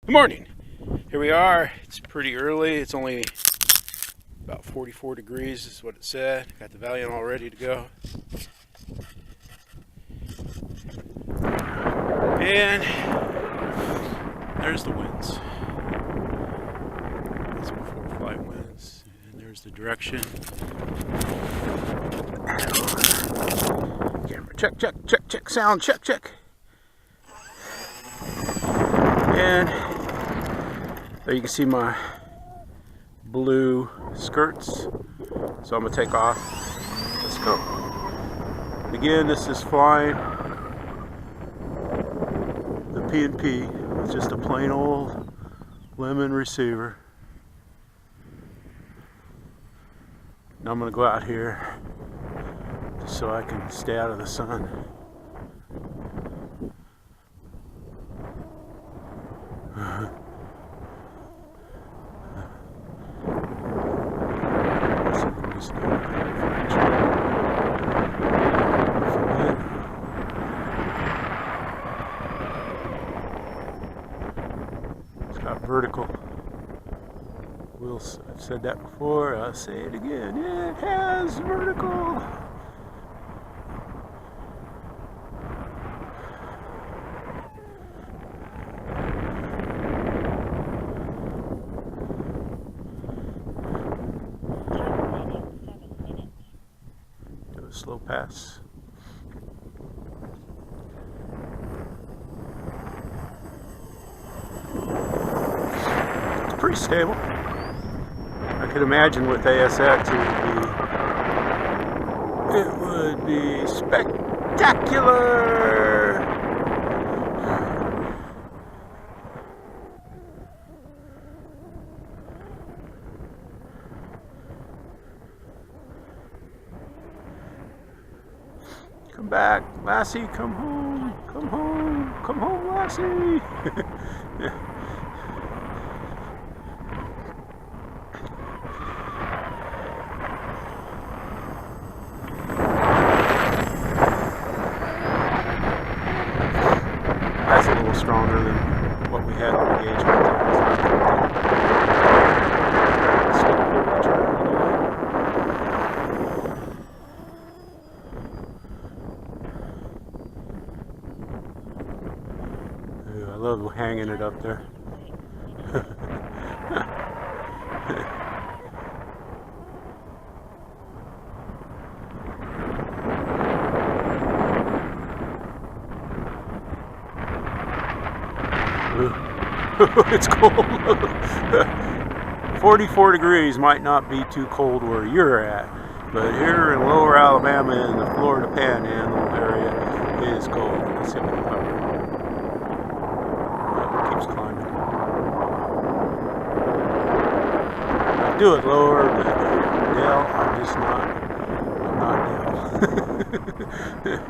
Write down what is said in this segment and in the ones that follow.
Good morning. Here we are. It's pretty early. It's only about 44 degrees is what it said. Got the Valiant all ready to go. And there's the winds. That's before flight winds. And there's the direction. Camera check, check, check, check. Sound check, check. And there you can see my blue skirts. So I'm gonna take off. Let's go. Again, this is flying the PnP. It's just a plain old lemon receiver. Now I'm gonna go out here just so I can stay out of the sun. It's got vertical wheels. I've said that before, I'll say it again. It has vertical. Slow pass. It's pretty stable. I could imagine with ASX it would be spectacular. Come back, Lassie, come home, come home, come home, Lassie. That's a little stronger than what we had on engagement. I love hanging it up there. It's cold. 44 degrees might not be too cold where you're at, but here in lower Alabama in the Florida Panhandle area, it is cold. Let's see if we can cover it. Keeps climbing. I do it lower, but Dale, I'm just not. I'm not Dale.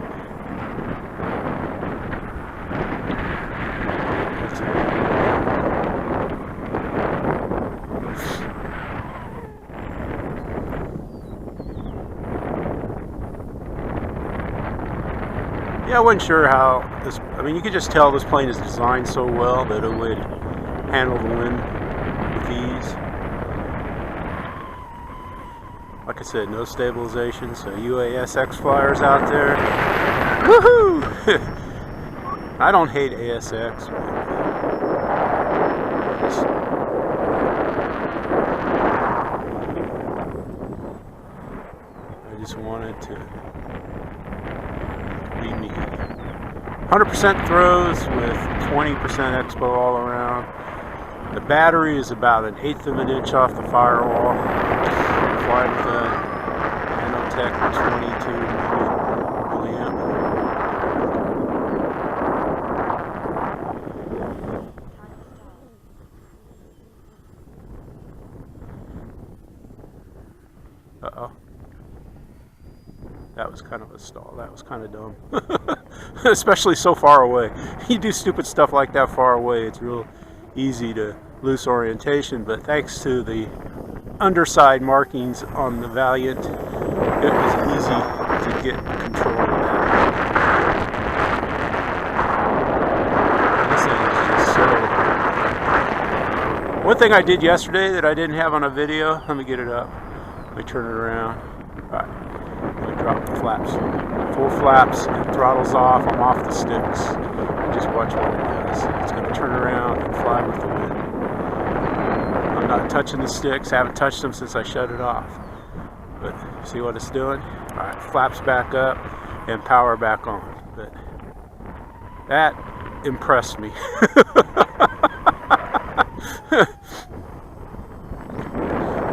Yeah, I wasn't sure how this, I mean, you could just tell this plane is designed so well that it would handle the wind with ease. Like I said, no stabilization, so UASX flyers out there, woohoo! I don't hate ASX. I just wanted to be me. 100% throws with 20% expo all around. The battery is about 1/8 of an inch off the firewall. Flying with a Nanotech 22 milliamp. Uh-oh. That was kind of a stall. That was kind of dumb. Especially so far away. You do stupid stuff like that far away, it's real easy to lose orientation, but thanks to the underside markings on the Valiant, it was easy to get control of that. This thing is just so One thing I did yesterday that I didn't have on a video, let me get it up. Let me turn it around. Alright, let me drop the flaps. Full flaps, and throttle's off, I'm off the sticks. Just watch what it does. It's going to turn around and fly with the wind. I'm not touching the sticks, haven't touched them since I shut it off. But see what it's doing? Alright, flaps back up and power back on. But that impressed me.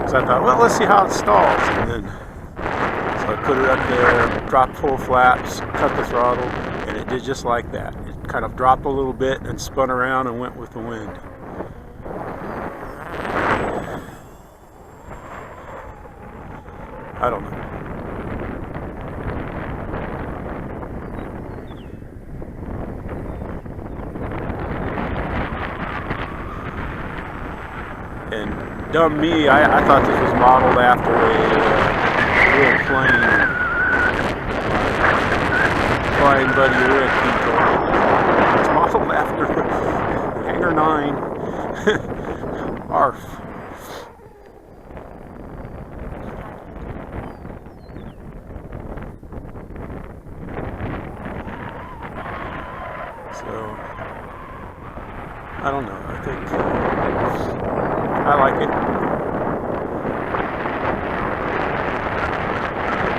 So I thought, well, let's see how it stalls. And then, so I put it up there, dropped full flaps, cut the throttle, and it did just like that. It kind of dropped a little bit and spun around and went with the wind. I don't know. And dumb me, I thought this was modeled after a real plane. Flying Buddy Rick. It's modeled after Hangar 9. Arf. So, I don't know, I think I like it.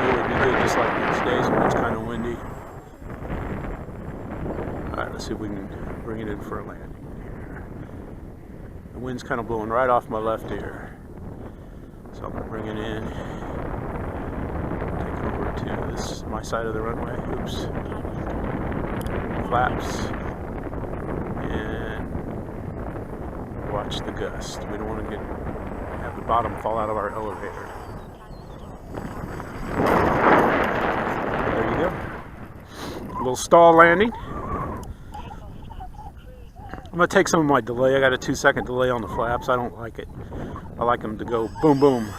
It would be good just like these days when it's kind of windy. Alright, let's see if we can bring it in for a landing here. The wind's kind of blowing right off my left ear. So I'm going to bring it in. Take it over to this, my side of the runway. Oops. Flaps. And watch the gust. We don't want to have the bottom fall out of our elevator. There you go. A little stall landing. I'm going to take some of my delay. I got a 2-second delay on the flaps. I don't like it. I like them to go boom boom.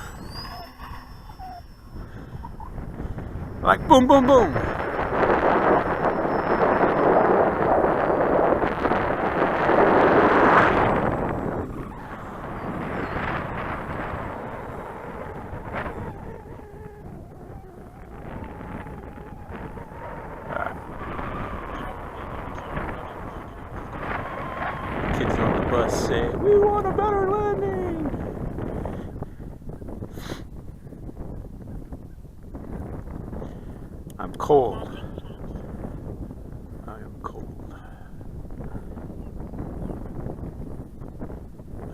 I like boom boom boom. Kids on the bus say, "We want a better landing." I'm cold. I am cold.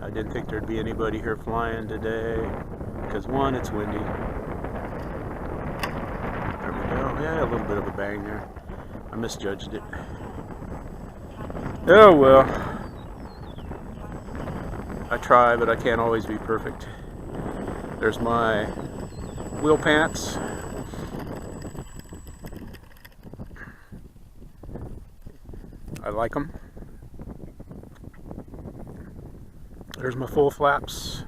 I didn't think there'd be anybody here flying today because one, it's windy. There we go. Yeah, a little bit of a bang there. I misjudged it. Oh well. I try, but I can't always be perfect. There's my wheel pants. I like them. There's my full flaps.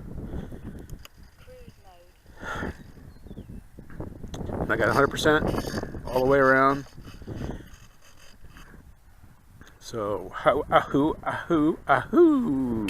I got 100% all the way around. So, ahoo, ahoo, ahoo.